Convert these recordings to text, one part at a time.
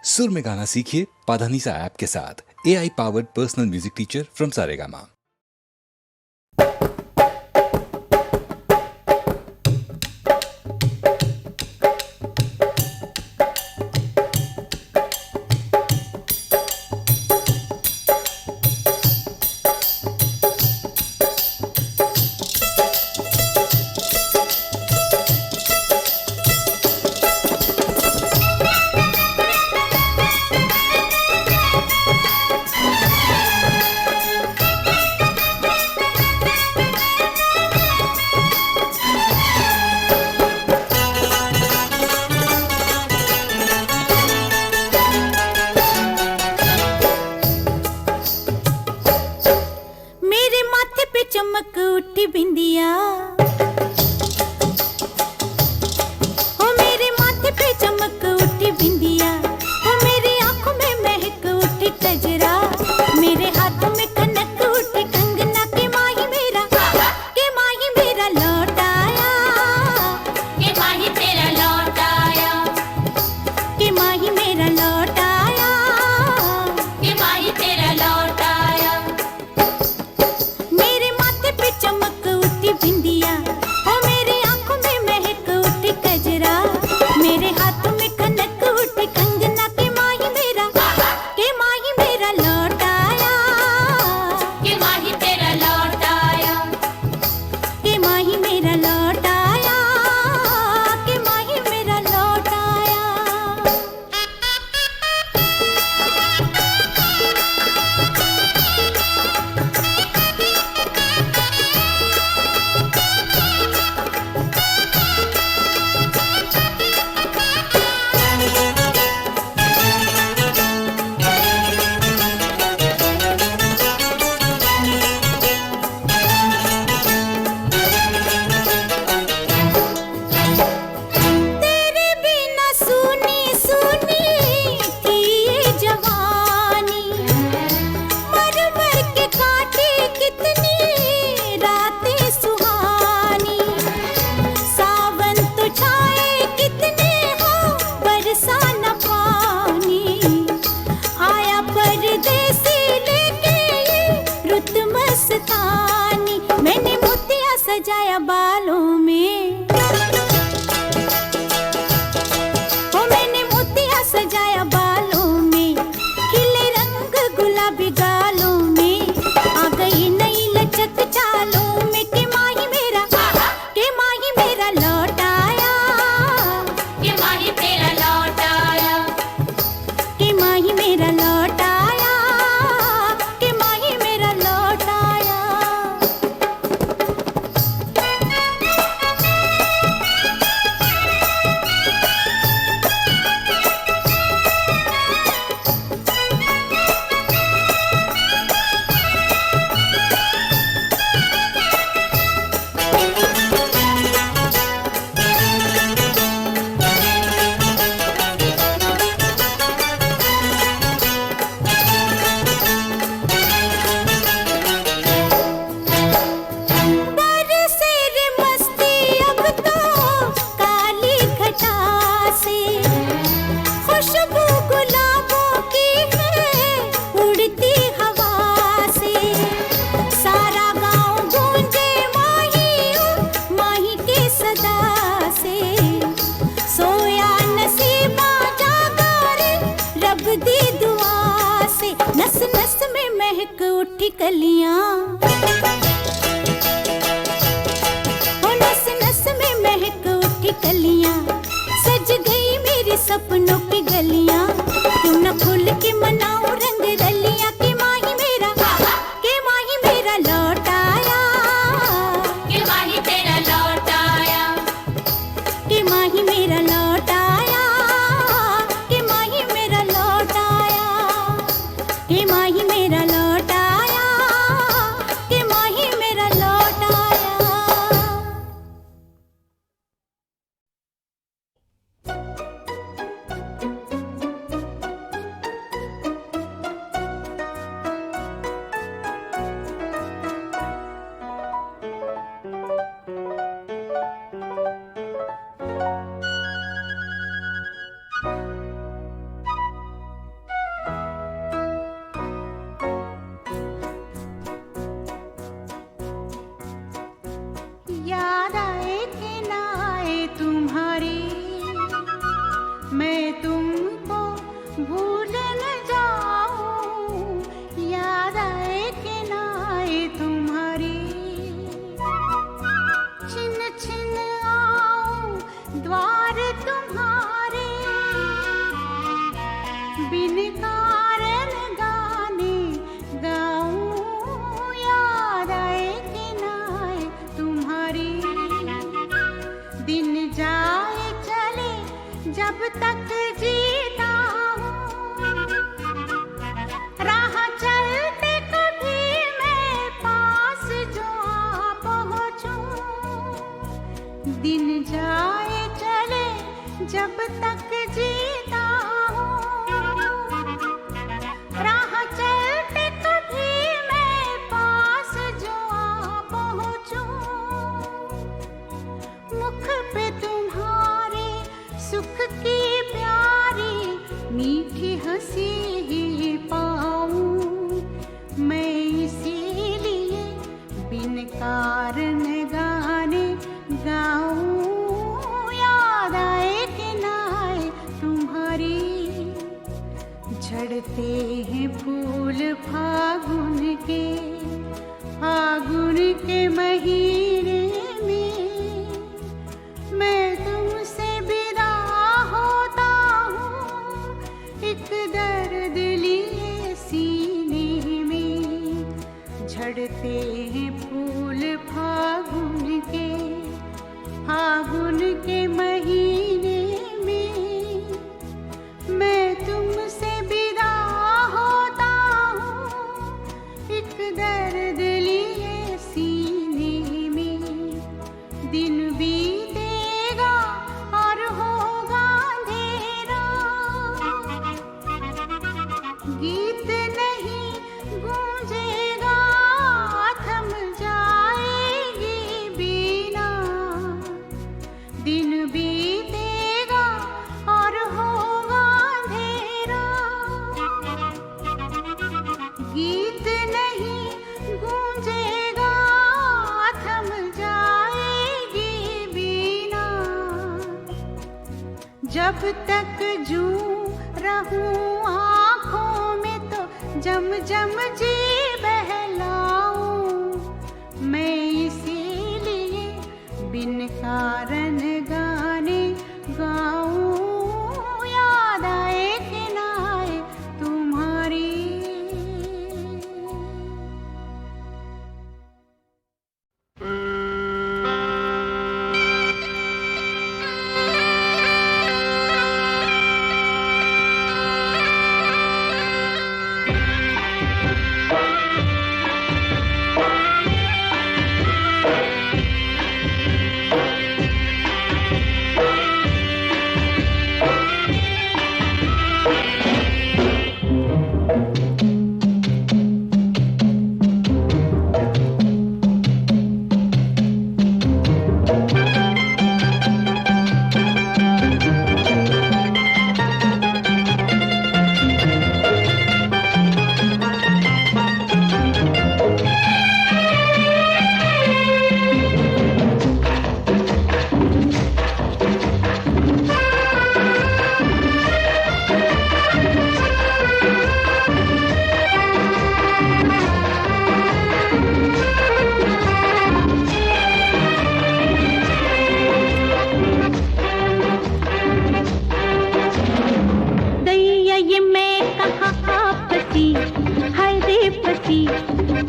सुर में गाना सीखिए पाधानीसा ऐप के साथ। AI powered personal music teacher from Saregama. चमक उठी बिंदिया, ओ मेरे माथे पे चमक उठी बिंदिया, ओ मेरी आंखों में महक उठी कजरा, मेरे हाथों में कनक उठी कंगना के माही मेरा लौट आया, के माही तेरा लौट आया, के माही मेरा लौट आया, के माही तेरा लौट आया। चमक उठी बिंदिया, ओ मेरी आंखों में महक उठी कजरा, मेरे हाथों में कनक उठी कंगना के माही मेरा लौट आया, के माही तेरा लौट आया, के माही मेरा लौट आया, के माही मेरा लौट आया। मैंने मोतिया सजाया बालों में, ओ मैंने मोतिया सजाया बालों में, खिले रंग गुलाबी गालों में, आ गई नई लचक चालों में, के माही मेरा लौट आया, के माही तेरा लौट आया, के माही मेरा लौट आया, के माही मेरा लौट आया। नस नस में महक उठी कलियां, ओ नस नस में महक उठी कलियां, सज गई मेरी सपनों की गलियां, क्यों न खुल के मनाऊं रंग रलियां, के माही मेरा लौट आया, के माही तेरा लौट आया, के माही मेरा लौट आया, के माही मेरा लौट आया, के माही मेरा लौट आया, के माही मेरा लौट आया। बिन कारण गाने गाऊं, याद आए कि ना आए तुम्हारी। दिन जाए चले जब तक जीता हूँ, राह चलते कभी मैं पास जो आ पहुँचूं। दिन जाए चले जब तक जीता हूँ, राह चलते कभी मैं पास जो आ पहुँचूं। मुख पे तुम्हारे सुख की प्यारी मीठी हंसी ही पाऊं। मैं इसीलिए बिन कारण गाने गाऊं, याद आए कि ना आए तुम्हारी। झड़ते हैं फूल फागुन के महीने में। मैं तुमसे विदा होता हूँ, एक दर्द लिए सीने में। झड़ते हैं फूल फागुन के महीने में। मैं तुमसे विदा होता हूँ, एक दर्द लिए सीने में। दिन बीतेगा और होगा अंधेरा, गीत नहीं गूंजेगा, थम जाएगी बीना। दिन बीतेगा और होगा अंधेरा, गीत नहीं गूंजेगा, थम जाएगी बीना। जब तक जूं रहूं आँखों में तो जम जम जी बहलाऊं। मैं इसीलिए बिन कारण गाने गाऊं, याद आए कि ना आए तुम्हारी।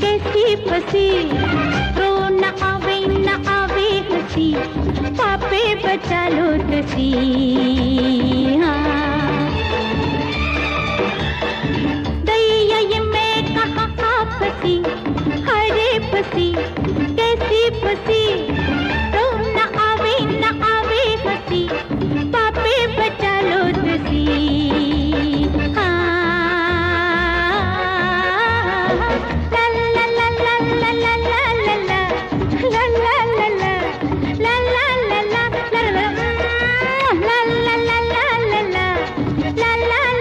कैसी फंसी, रो न आवे हंसी, पापे बचा लो दसी। हाँ दैया ये मैं कहाँ फंसी, हरे फंसी कैसी फंसी, रो न आवे हंसी, पापे बचा लो दसी। La la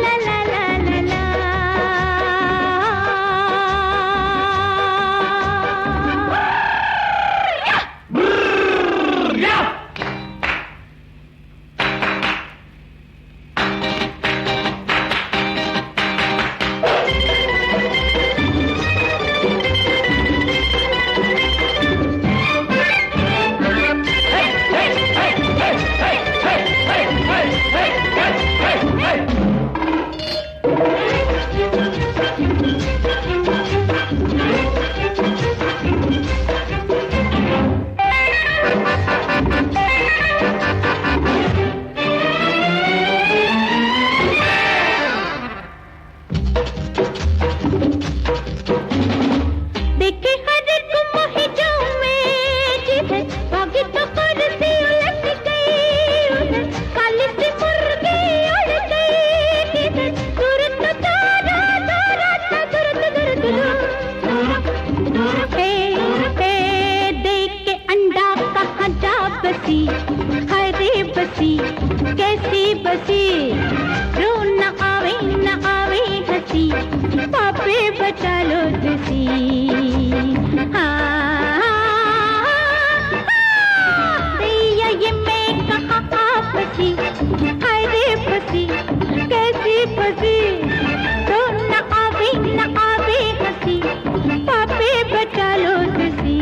हंसी, पापे बचा लो तुसी। दैया ये मैं कहाँ फंसी, हाय रे फंसी, कैसी फंसी, तो न आवे हंसी, पापे बचा लो तुसी।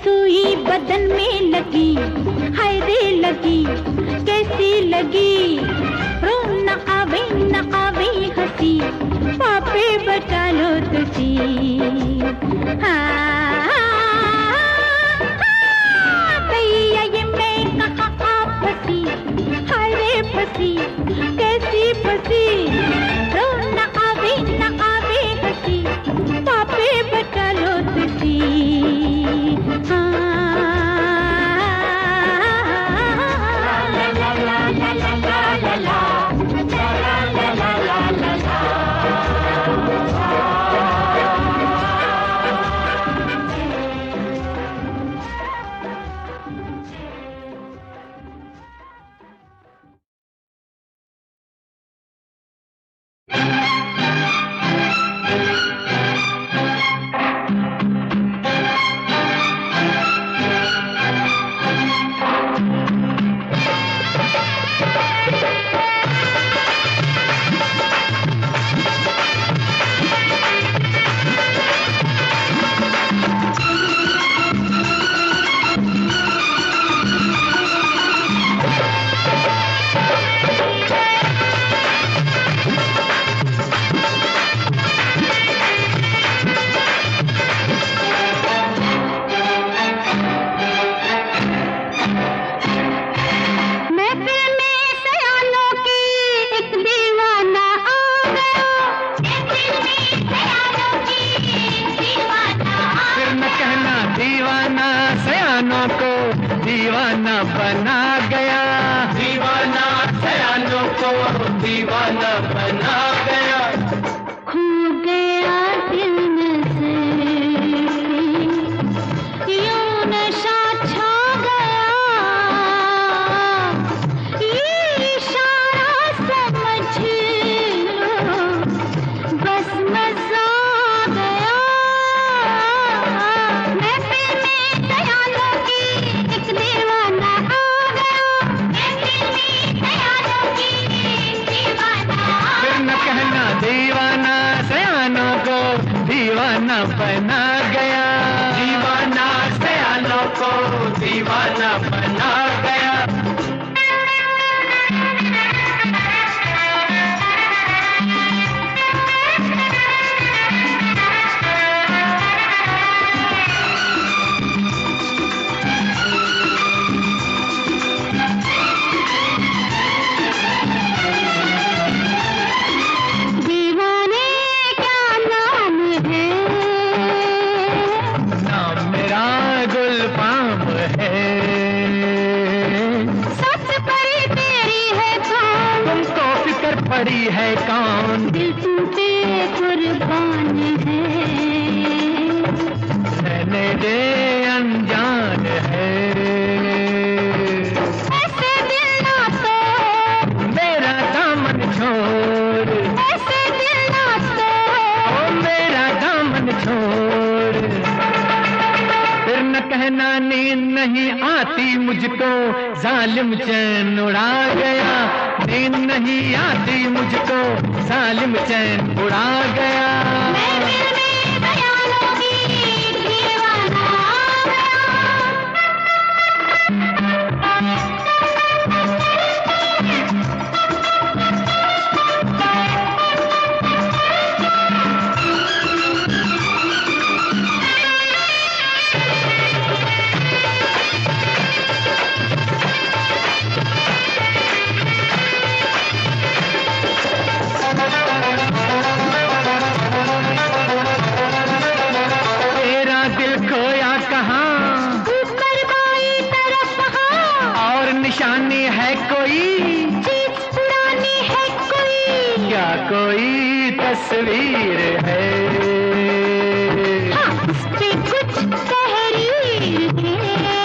सुई बदन में लगी, हाय रे लगी, कैसी लगी, रो न आवे हंसी, पापे बचा लो तुसी। दैया ये मैं कहाँ फंसी, हाय रे फंसी, कैसी फंसी, रो न आवे हंसी, पापे बचा लो तुसी। दीवाना बना गया, दीवाना सयानों को दीवाना बना गया। खो गया दिल में से यूं नशा छा गया, ये इशारा समझ लो बस मजा आ गया। महफिल में दयालों की एक दीवाना आ गया, महफिल में दयालों की एक दीवाना। फिर न कहना दीवाना सयानों को दीवाना बना गया, दीवाना सयानों को दीवाना बना गया। दीवाने क्या नाम है, नाम मेरा गुलफाम है। सच परी तेरी है कौन, तुमको फिक्र पड़ी है कौन, दिल तुम पे कुर्बान है। रहने दे अनजान है। ऐसे दिल ना तोड़, मेरा दामन छोड़, ऐसे दिल ना तोड़। ओ मेरा दामन छोड़। फिर न कहना नींद नहीं आती मुझको, जालिम चैन उड़ा गया। नींद नहीं आती मुझको, जालिम चैन उड़ा गया। महफिल में दयालों की एक दीवाना आ गया। निशानी है कोई, चीज पुरानी है कोई, क्या कोई तस्वीर है? हाँ, उस पे कुछ तहरीर है।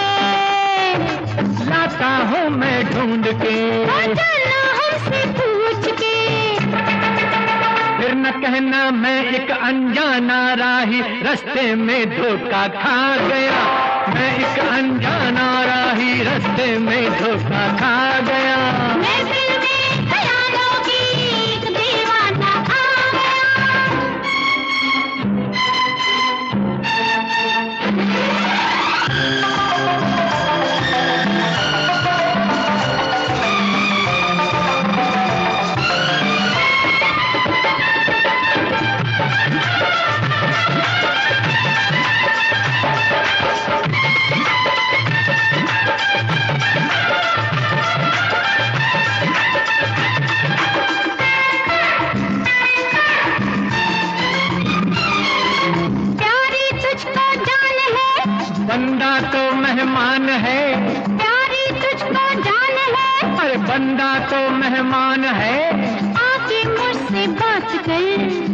लाता हूँ मैं ढूंढ के, जाना हमसे पूछ के, फिर न कहना मैं एक अनजाना राही, रास्ते में धोखा खा गया। मैं एक अनजाना राही, रास्ते में धोखा खा गया। महफिल में ख्यालों की एक दीवाना आ गया। बंदा तो मेहमान है, प्यारी तुझको जान है, अरे बंदा तो मेहमान है। आके मुझसे बात कर,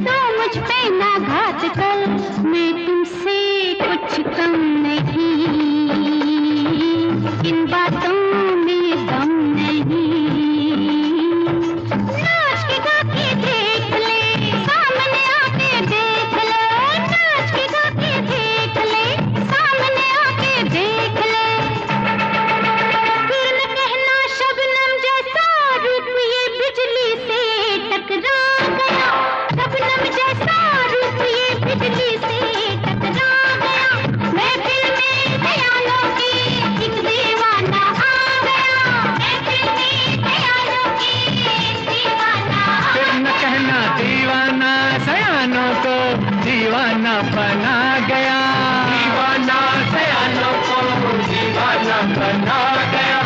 तो मुझ पे ना घात कर, मैं तुमसे कुछ कम नहीं, इन बातों में दम नहीं। नाच के गा के देख ले, सामने आके देख ले, नाच के गा के देख ले, सामने आके देख ले। फिर न कहना शबनम जैसा रूप ये बिजली से टकरा गया, शबनम जैसा रूप ये बिजली से टकरा गया। महफिल में ख्यालों की एक दीवाना आ गया, महफिल में ख्यालों की एक दीवाना आ गया। फिर न कहना दीवाना सयानों को दीवाना बना गया, दीवाना सयानों को दीवाना बना गया।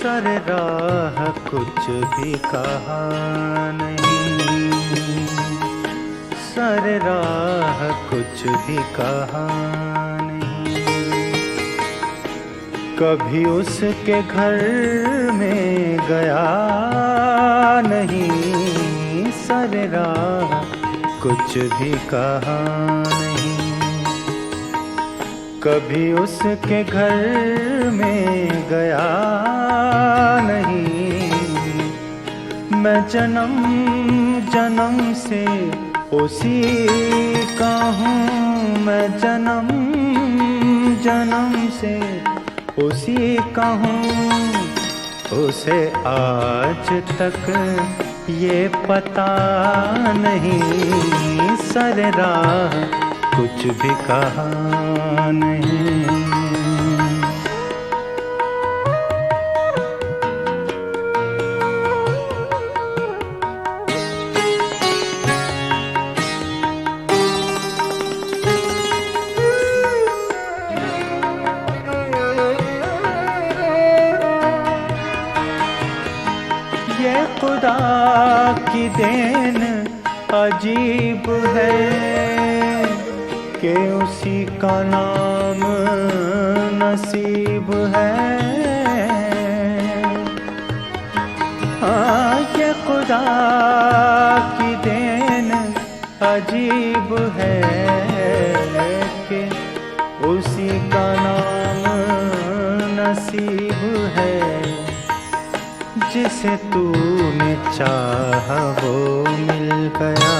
सर राह कुछ भी कहा नहीं, सर राह कुछ भी कहा नहीं। कभी उसके घर में गया नहीं, सर राह कुछ भी कहा नहीं। कभी उसके घर में गया नहीं। मैं जन्म जन्म से उसी का हूँ, मैं जन्म जन्म से उसी का हूँ। उसे आज तक ये पता नहीं, सर राह कुछ भी कहा नहीं। ये खुदा की देन अजीब है कि उसी का नाम नसीब है। ये खुदा की देन अजीब है कि उसी का नाम नसीब है। जिसे तूने चाहा वो मिल गया,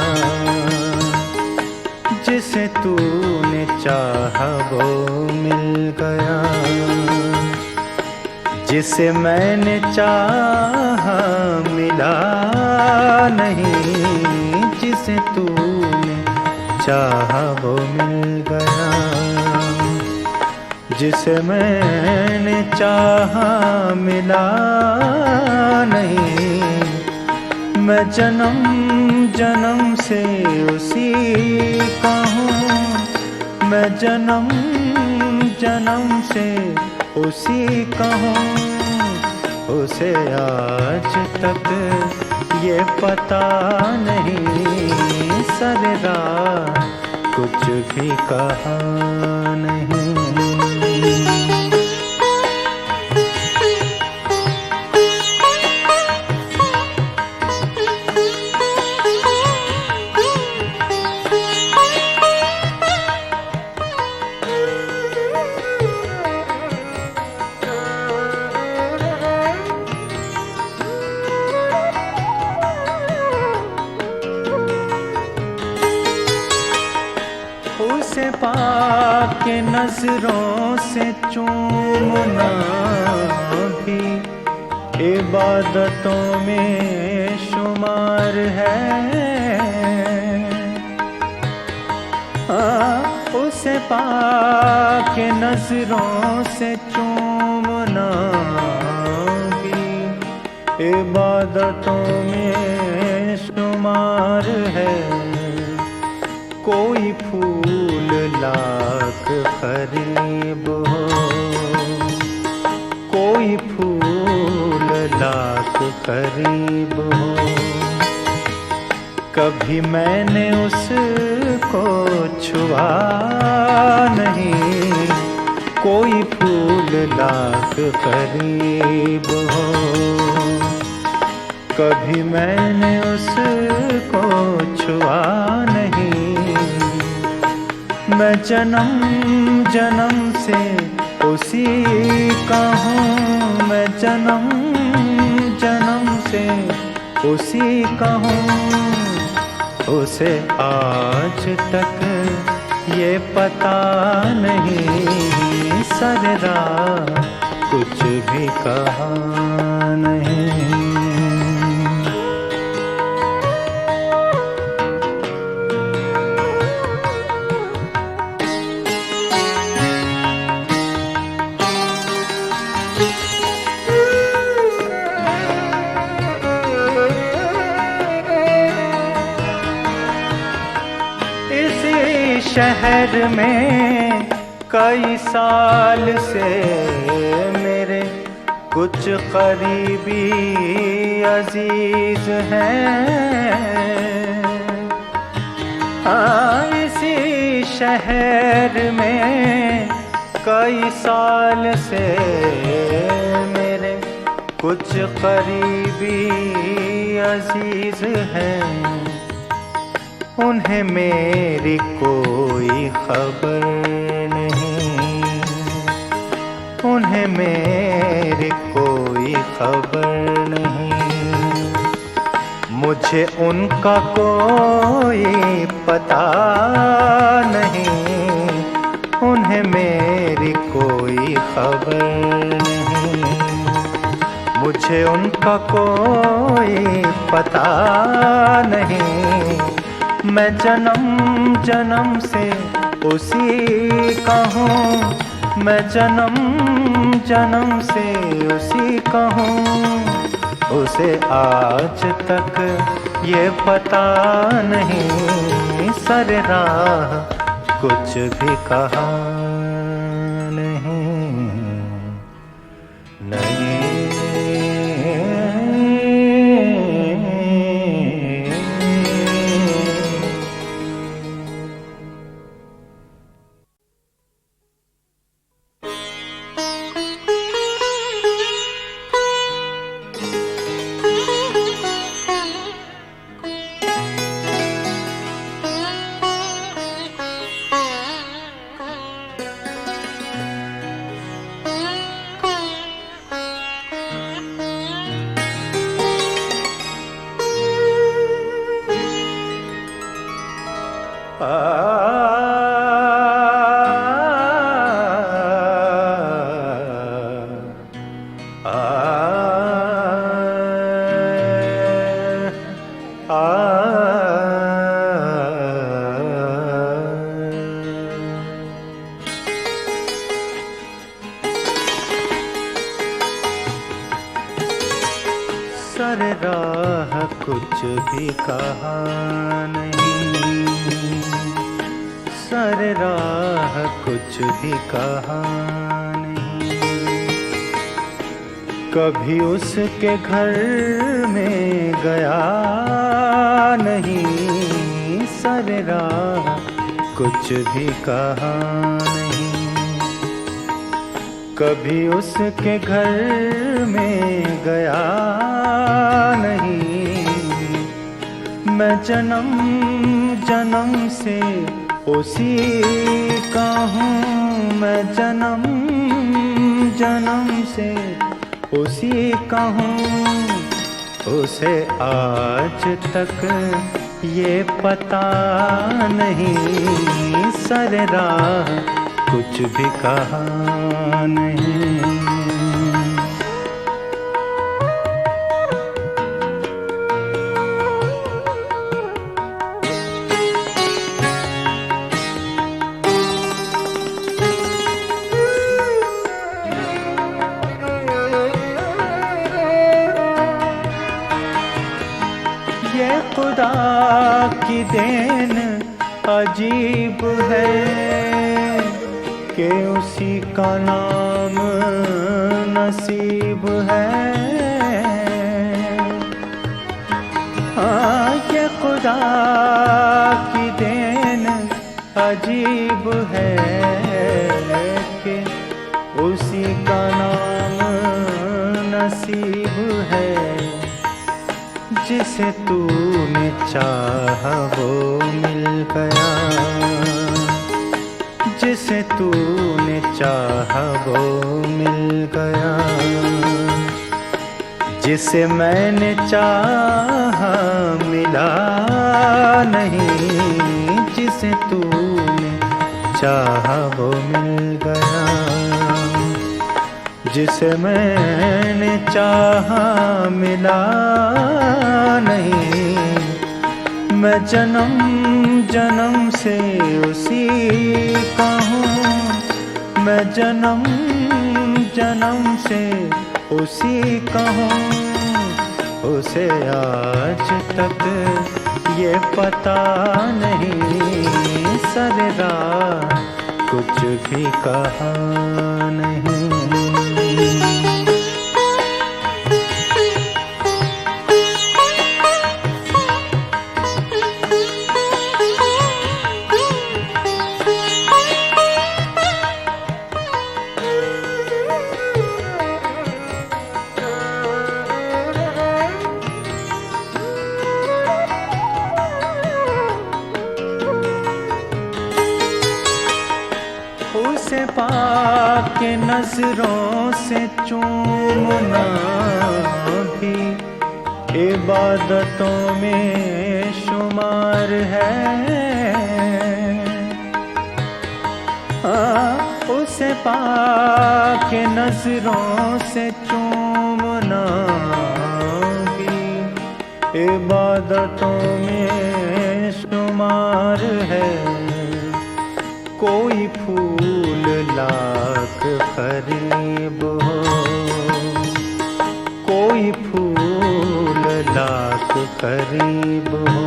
जिसे तूने चाहा वो मिल गया। जिसे मैंने चाहा मिला नहीं, जिसे तूने चाहा वो मिल गया। जिसे मैंने चाहा मिला नहीं। मैं जन्म जन्म से उसी का हूँ, मैं जन्म जन्म से उसी का हूँ। उसे आज तक ये पता नहीं, सारी रात कुछ भी कहा नहीं। उसे पाके नजरों से चूमना भी इबादतों में शुमार है। उसे पाके नजरों से चूमना भी इबादतों में शुमार है। कोई फूल लाख करीब हो, कोई फूल लाख करीब हो। कभी मैंने उसको छुआ नहीं, कोई फूल लाख करीब हो। कभी मैंने उसको छुआ नहीं। मैं जन्म जन्म से उसी का हूँ, मैं जन्म जन्म से उसी का हूँ। उसे आज तक ये पता नहीं, सारी रात कुछ भी कहा नहीं। शहर में कई साल से मेरे कुछ करीबी अजीज हैं। इसी शहर में कई साल से मेरे कुछ करीबी अजीज हैं। उन्हें मेरी कोई खबर नहीं, उन्हें मेरी कोई खबर नहीं। मुझे उनका कोई पता नहीं, उन्हें मेरी कोई खबर नहीं। मुझे उनका कोई पता नहीं। मैं जन्म जन्म से उसी का हूँ, मैं जन्म जन्म से उसी का हूँ। उसे आज तक ये पता नहीं, सारी राह कुछ भी कहा नहीं। नहीं सर राह कुछ भी कहा नहीं, सर राह कुछ भी कहा नहीं। कभी उसके घर में गया नहीं, सर राह कुछ भी कहा नहीं। कभी उसके घर में गया नहीं। मैं जन्म जन्म से उसी का हूँ, मैं जन्म जन्म से उसी का हूँ। उसे आज तक ये पता नहीं, सर राह कुछ भी कहा नहीं। ये खुदा की देन अजीब है कि उसी का नाम नसीब है। हाँ, ये खुदा की देन अजीब है कि उसी का नाम नसीब है। जिसे तूने चाहा वो मिल गया, जिसे तूने चाहा वो मिल गया। जिसे मैंने चाहा मिला नहीं, जिसे तूने चाहा वो मिल गया। जिसे मैंने चाहा मिला नहीं। मैं जन्म जन्म से उसी का हूँ, मैं जन्म जन्म से उसी का हूँ। उसे आज तक ये पता नहीं, सर राह कुछ भी कहा नहीं। उसे पाके नजरों से चूमना भी इबादतों में शुमार है। उसे पाके नजरों से चूमना भी इबादतों में शुमार है। कोई फूल लाख करीब हो, कोई फूल लाख करीब हो।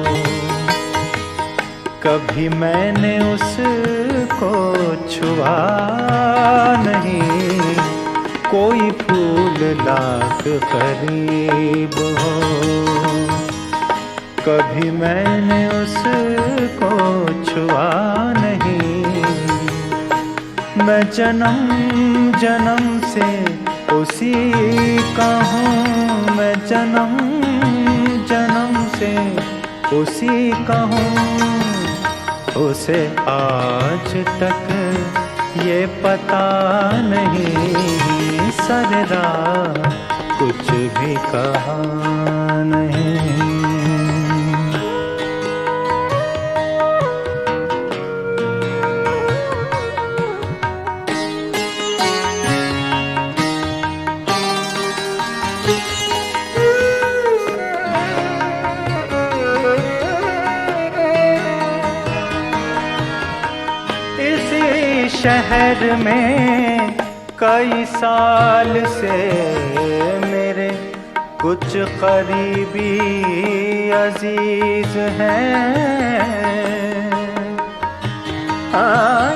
कभी मैंने उसको छुआ नहीं, कोई फूल लाख करीब हो। कभी मैंने उसको छुआ नहीं। मैं जन्म जन्म से उसी का हूँ, मैं जन्म जन्म से उसी का हूँ। उसे आज तक ये पता नहीं, सर राह कुछ भी कहा नहीं। शहर में कई साल से मेरे कुछ करीबी अजीज हैं।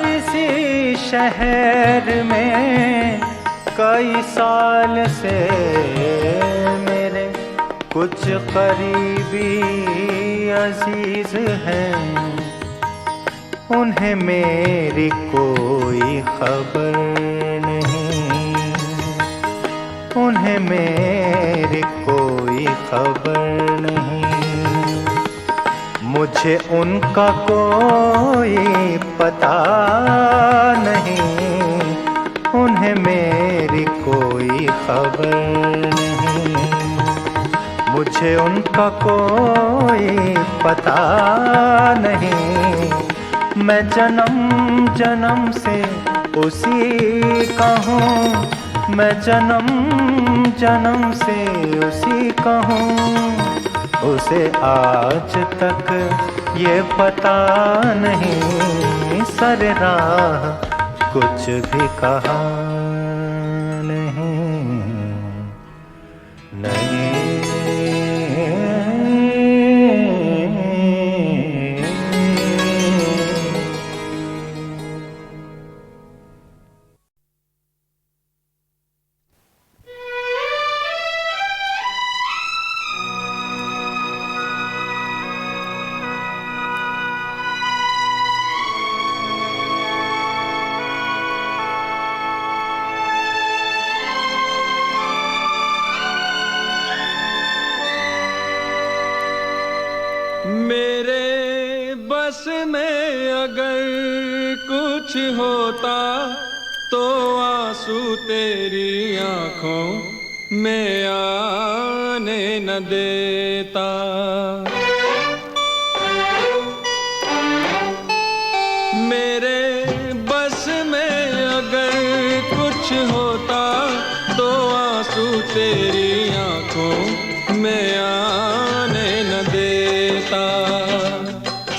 इसी शहर में कई साल से मेरे कुछ करीबी अजीज हैं। उन्हें मेरी कोई खबर नहीं, उन्हें मेरी कोई खबर नहीं। मुझे उनका कोई पता नहीं, उन्हें मेरी कोई खबर नहीं। मुझे उनका कोई पता नहीं। मैं जन्म जन्म से उसी का हूँ, मैं जन्म जन्म से उसी का हूँ। उसे आज तक ये पता नहीं, सर राह कुछ भी कहा नहीं। मेरे बस में अगर कुछ होता तो आंसू तेरी आंखों में आने न देता। मेरे बस में अगर कुछ होता तो आंसू तेरी आंखों में आने न देता।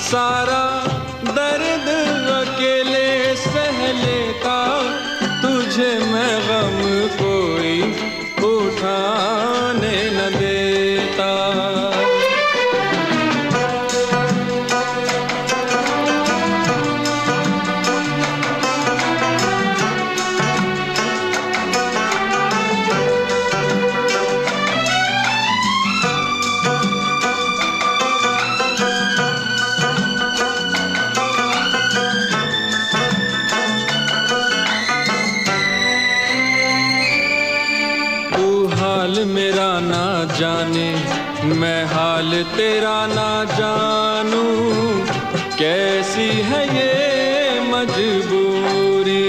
सारा दर्द अकेले सह लेता, तुझे मैं गम कोई उठाने न देता। मेरा ना जाने मैं हाल तेरा ना जानूं, कैसी है ये मजबूरी।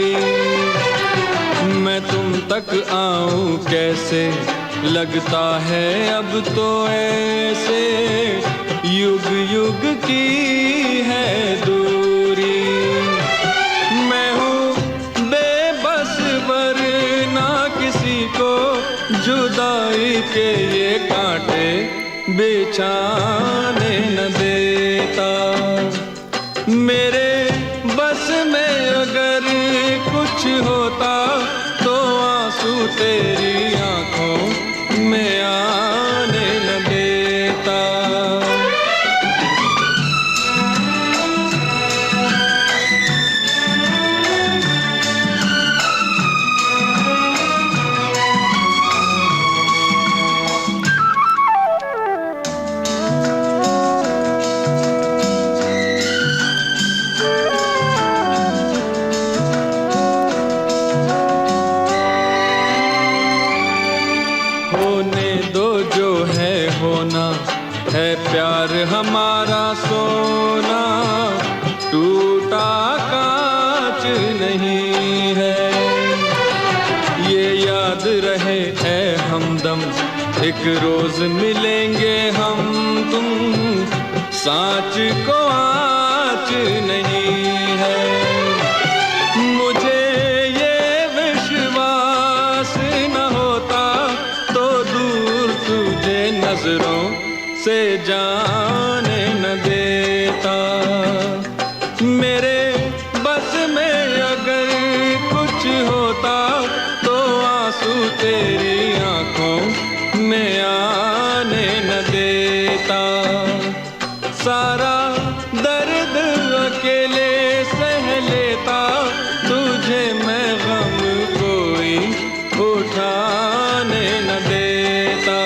मैं तुम तक आऊं कैसे, लगता है अब तो ऐसे युग युग की है दूरी। मैं हूँ बेबस वरना किसी को जुदाई के ये कांटे बिछाने न देता। मेरे बस में अगर कुछ होता तो आंसू तेरी आंखों में आने न देता। है प्यार हमारा सोना, टूटा कांच नहीं है। ये याद रहे है हमदम, एक रोज मिलेंगे हम तुम, सांच को आँच नहीं है। मुझे ये विश्वास न होता तो दूर तुझे नजरों से जाने न देता। मेरे बस में अगर कुछ होता तो आंसू तेरी आंखों में देता, सारा दर्द अकेले सह लेता, तुझे मैं गम कोई उठाने न देता।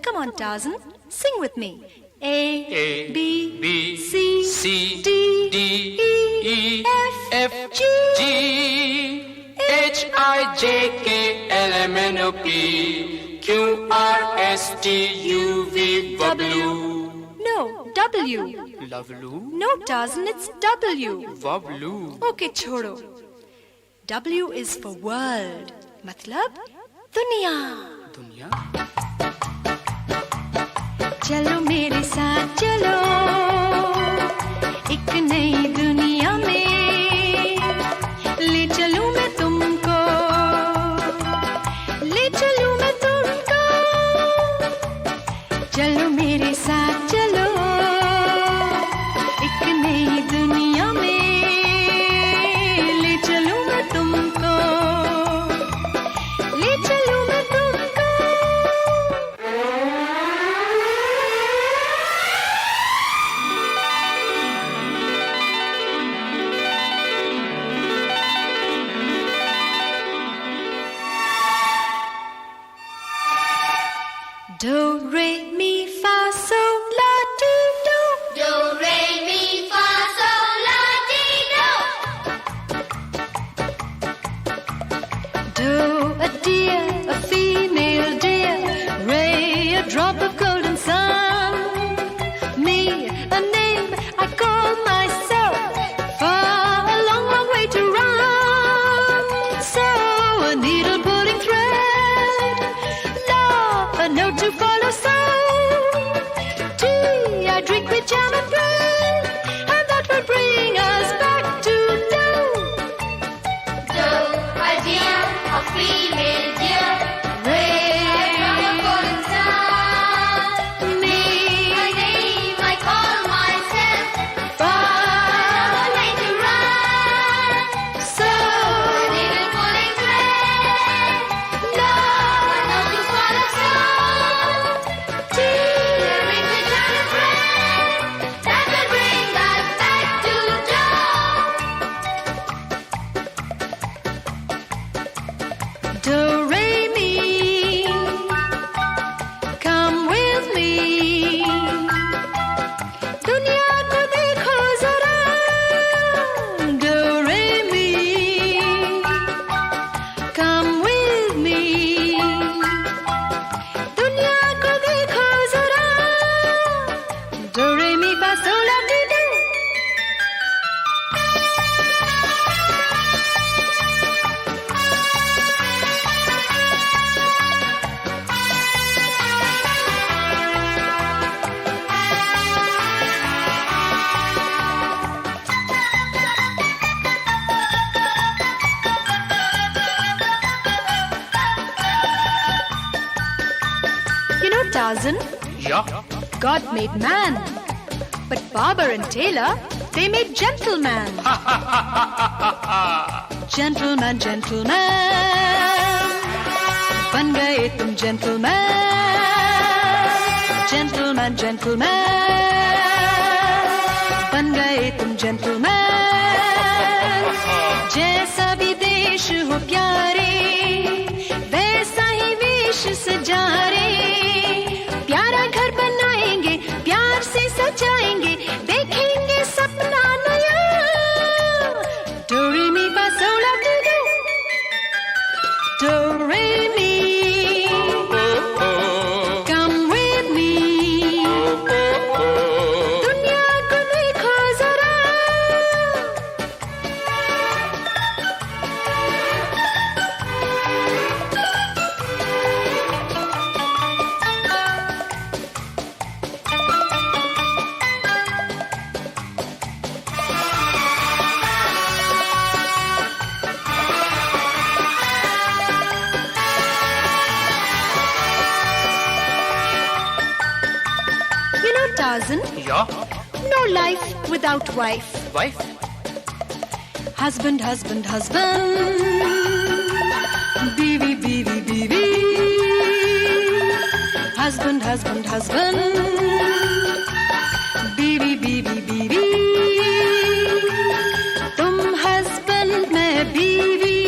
Come on, Tarzan, sing with me. A, B, C, D, E, F, G, H, I, J, K, L, M, N, O, P, Q, R, S, T, U, V, W. No, W. No, Tarzan, it's W. Okay, छोड़ो. W is for world. मतलब दुनिया. चलो मेरे साथ चलो एक नई दुनिया में, ले चलूं मैं तुमको, ले चलूं मैं तुमको, चलो मेरे साथ चलो एक नई दुनिया में, ले चलूं मैं तुमको, ले चलूं मैं तुमको। Do, re, mi, fa, sol, la, ti, do. Do, re, mi, fa, sol, la, ti, do. Do, a deer, a female deer. Re, a drop of golden sun. Me, a name I call myself. Far, a long, long way to run. So, a needle pulling thread. Love, a note to follow sound. Tea, I drink with jam and bread. And that will bring us back to do. Do, a deer, a female deer. Ray, A golden sun. me, A name I call myself. far, A way to run. so, A needle pulling thread. love, A note to follow sound. tea, A ring with jam and bread. That will bring us back to do. do, re, mi. Come with me. दुनिया को देखो जरा. Do, re, mi. Come with me. दुनिया को देखो जरा. Do, re, mi, fa, sol, la, ti, do. You know, Tarzan? Yeah. God made man. But barber and tailor, they made gentleman. Gentleman, gentleman. बन गए तुम gentleman. Gentleman, gentleman. बन गए तुम gentleman. जैसा भी देश हो प्यारे, वैसा ही वेश सजारे. प्यारा घर बनाएंगे, प्यार से सजाएंगे, देखेंगे सपना नया. Do, re, mi, fa, sol, la, ti, do. Tarzan. Ja. No life without wife. Wife? Husband, husband, husband. Beewee, beewee, beewee. Husband, husband, husband. Beewee, beewee, beewee. तुम husband मैं बीवी,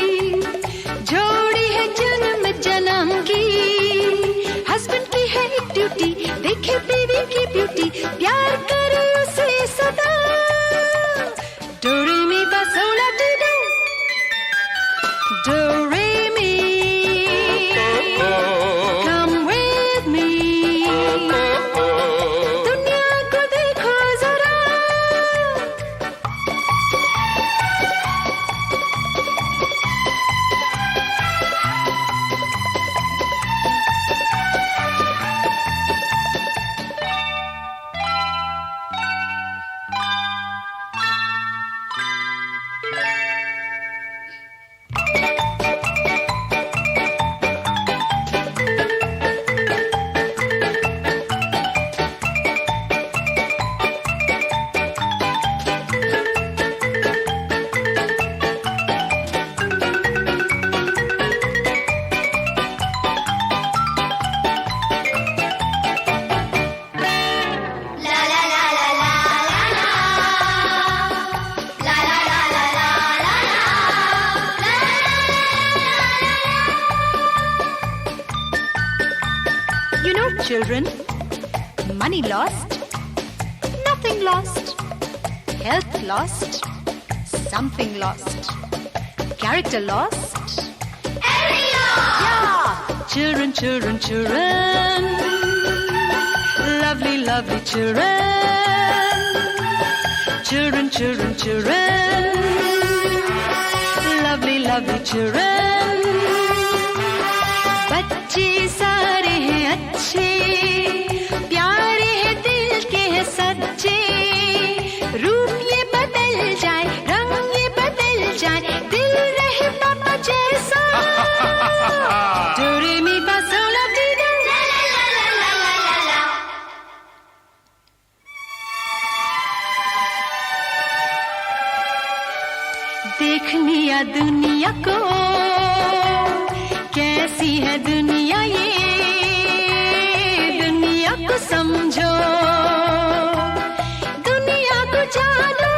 जोड़ी है जन्म जन्म की. Husband की है एक ड्यूटी, देखे बीवी की ब्यूटी, प्यार करे उसे सदा. Do re mi fa sol la ti do. Do re mi. Come with me. दुनिया को देखो जरा. You know, children, money lost, nothing lost, health lost, something lost, character lost, yeah. Children, children, children, lovely, lovely children, children, children, children, lovely, lovely children. बच्चे सारे हैं अच्छे, प्यारे हैं दिल के हैं सच्चे. रूप ये बदल जाए, रंग ये बदल जाए, दिल रहे पापा जैसा. Do re mi fa sol la ti do. देखनी या दुनिया को, कैसी है दुनिया ये, दुनिया को समझो, दुनिया को जानो.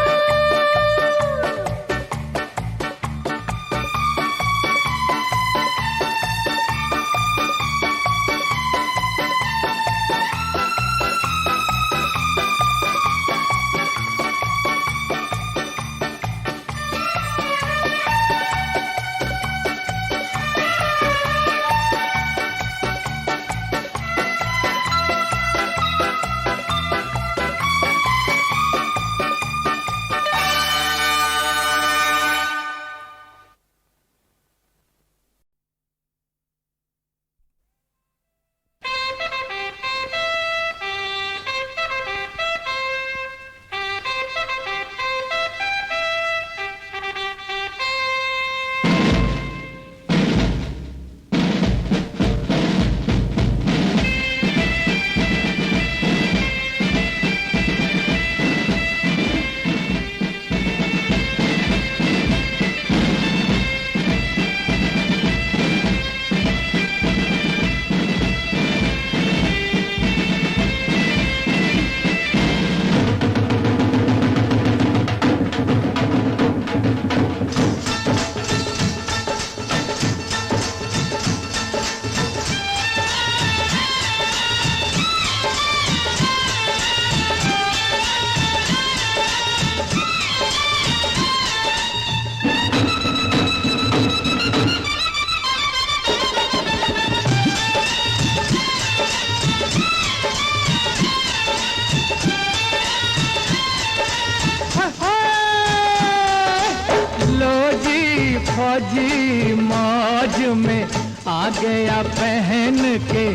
फौजी मौज में आ गया पहन के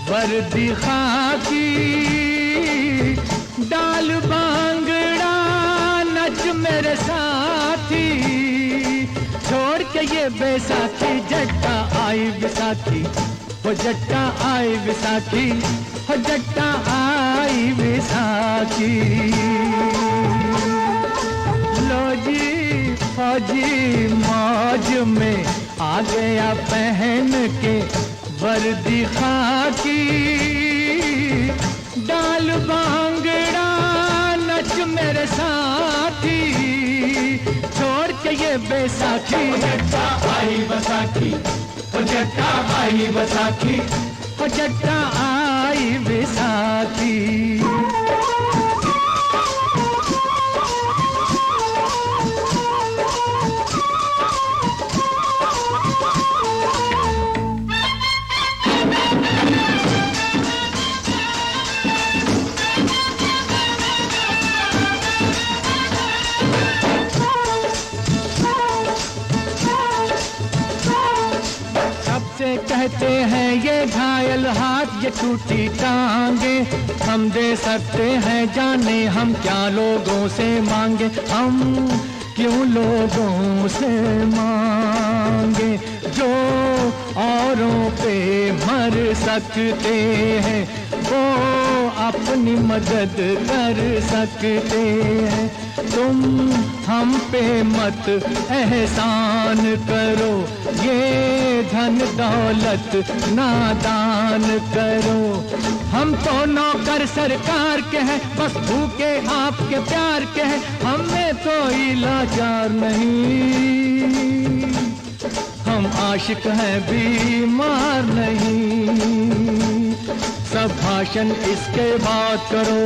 वर्दी खाकी, डाल बांगड़ा नच मेरे साथी, छोड़ के ये बैसाखी जट्टा आई विसाखी, वो जट्टा आई विसाखी, वो जट्टा आई आई विसाखी। लो जी फौजी मौज में आ गया पहन के वर्दी खाकी। डाल भांगड़ा नच मेरे साथी, छोड़ के ये बैसाखी। जट्टा आई बैसाखी, जट्टा आई बैसाखी, जट्टा आई बैसाखी। कहते हैं ये घायल हाथ, ये टूटी टांगे, हम दे सकते हैं जाने हम क्या लोगों से मांगे। हम क्यों लोगों से मांगे जो औरों पे मर सकते हैं, वो अपनी मदद कर सकते हैं। तुम हम पे मत एहसान करो, ये धन दौलत नादान करो। हम तो नौकर सरकार के हैं, बस भूखे आपके प्यार के हैं, हमें कोई लाचार नहीं। हम आशिक हैं बीमार नहीं। सब भाषण इसके बाद करो,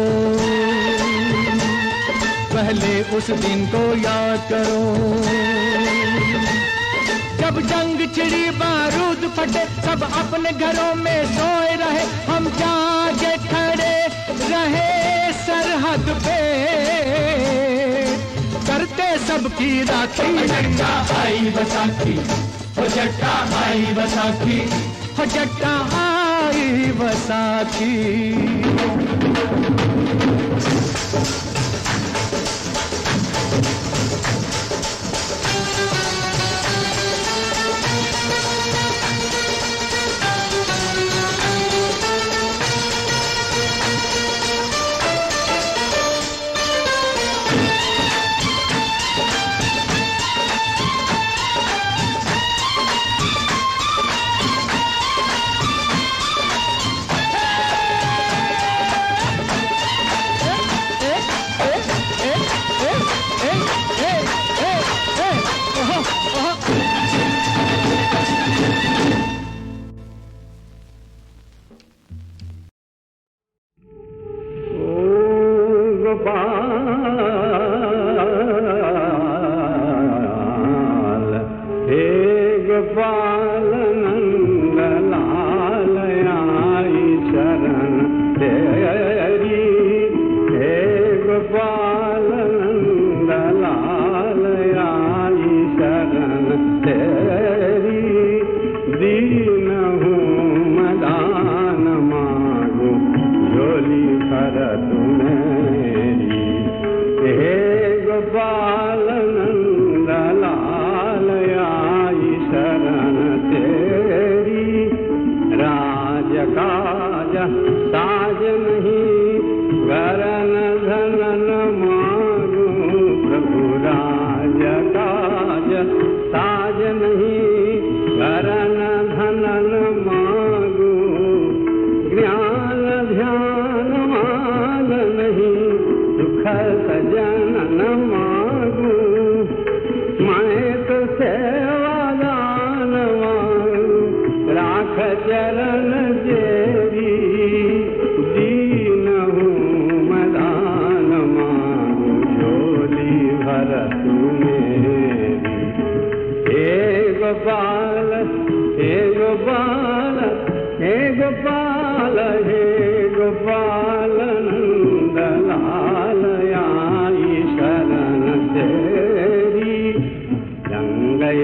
पहले उस दिन को याद करो जब जंग छिड़ी बारूद फटे, सब अपने घरों में सोए रहे, हम जागे खड़े रहे सरहद पे करते सबकी राखी। जट्टा आई बैसाखी, जट्टा आई बैसाखी, जट्टा आई बैसाखी।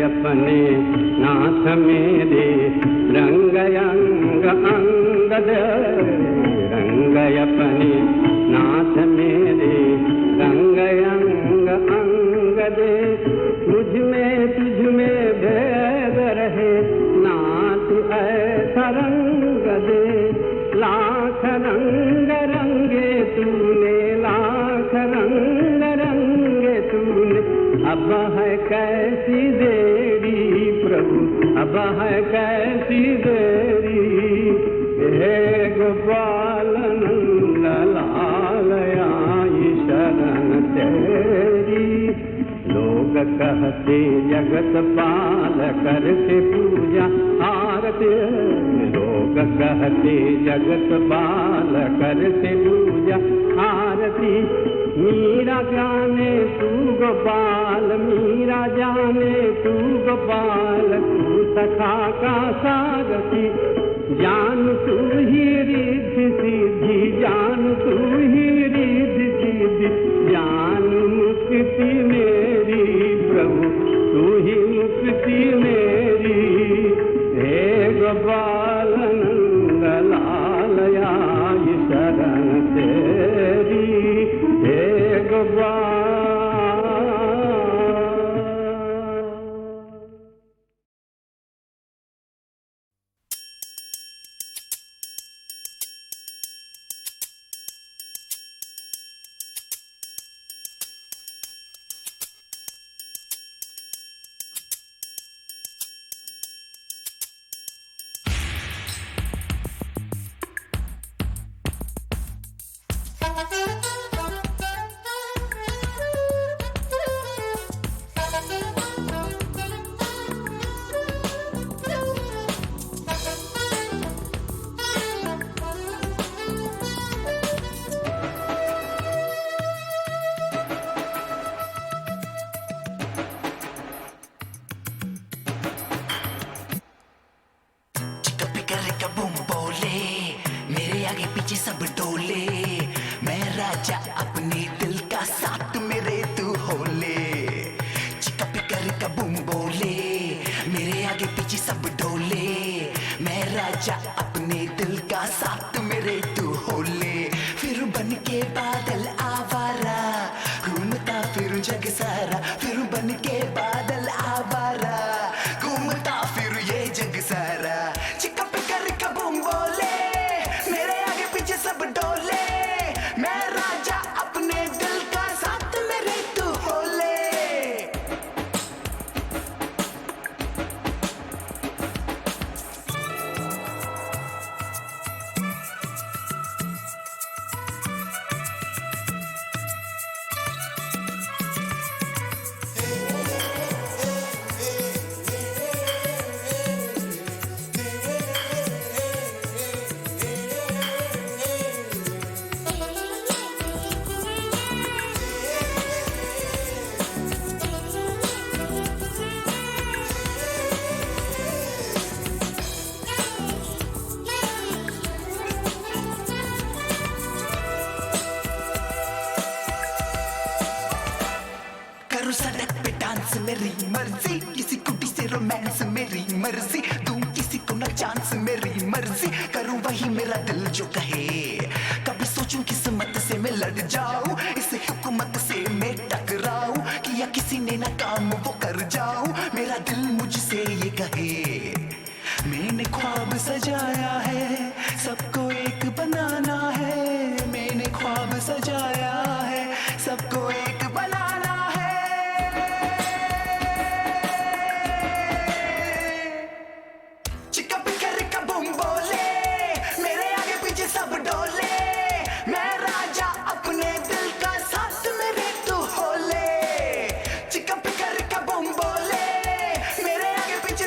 अपने नाथ मेरे रंग अंग अंग दे, रंग अपने नाथ मेरे रंग अंग अंग दे। मुझ में तुझ में भेद रहे नाथ ऐसा रंग दे, लाख रंग रंगे तूने लाख रंग रंगे तूने, अब है कैसी देरी प्रभु, अब है कैसी देरी। हे गोपाल नंद लाल आई शरण तेरी। लोग कहते जगत पाल करते पूजा आरती, लोग कहते जगत पाल करते पूजा आरती। मीरा जाने तू गोपाल, मीरा जाने तू गोपाल, तू सखा का सारथी। जान तू ही रिद्धि सिद्धि, जान तू ही रिद्धि सिद्धि, जान मुक्ति मेरी प्रभु, तू ही मुक्ति मेरी। हे गोपाल नंद लाल आई शरण तेरी। हे गोपाल।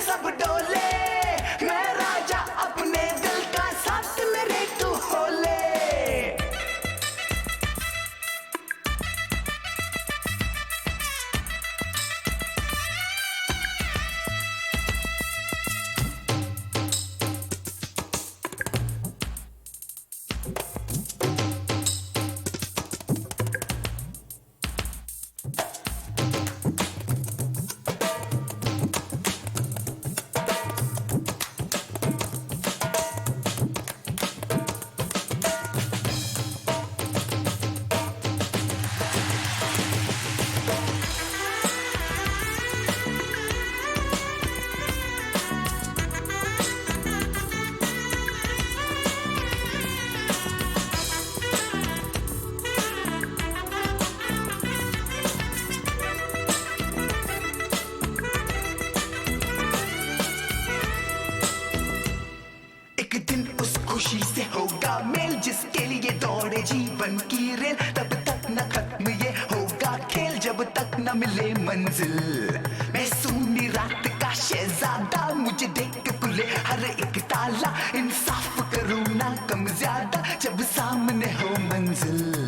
सब डोले, मैं राजा अपने एक दिन उस खुशी से होगा मेल जिसके लिए दौड़े जीवन की रेल, तब तक न खत्म ये होगा खेल जब तक न मिले मंजिल। मैं सूनी रात का शहजादा, मुझे देख के खुले हर एक ताला, इंसाफ करूँ ना कम ज्यादा जब सामने हो मंजिल।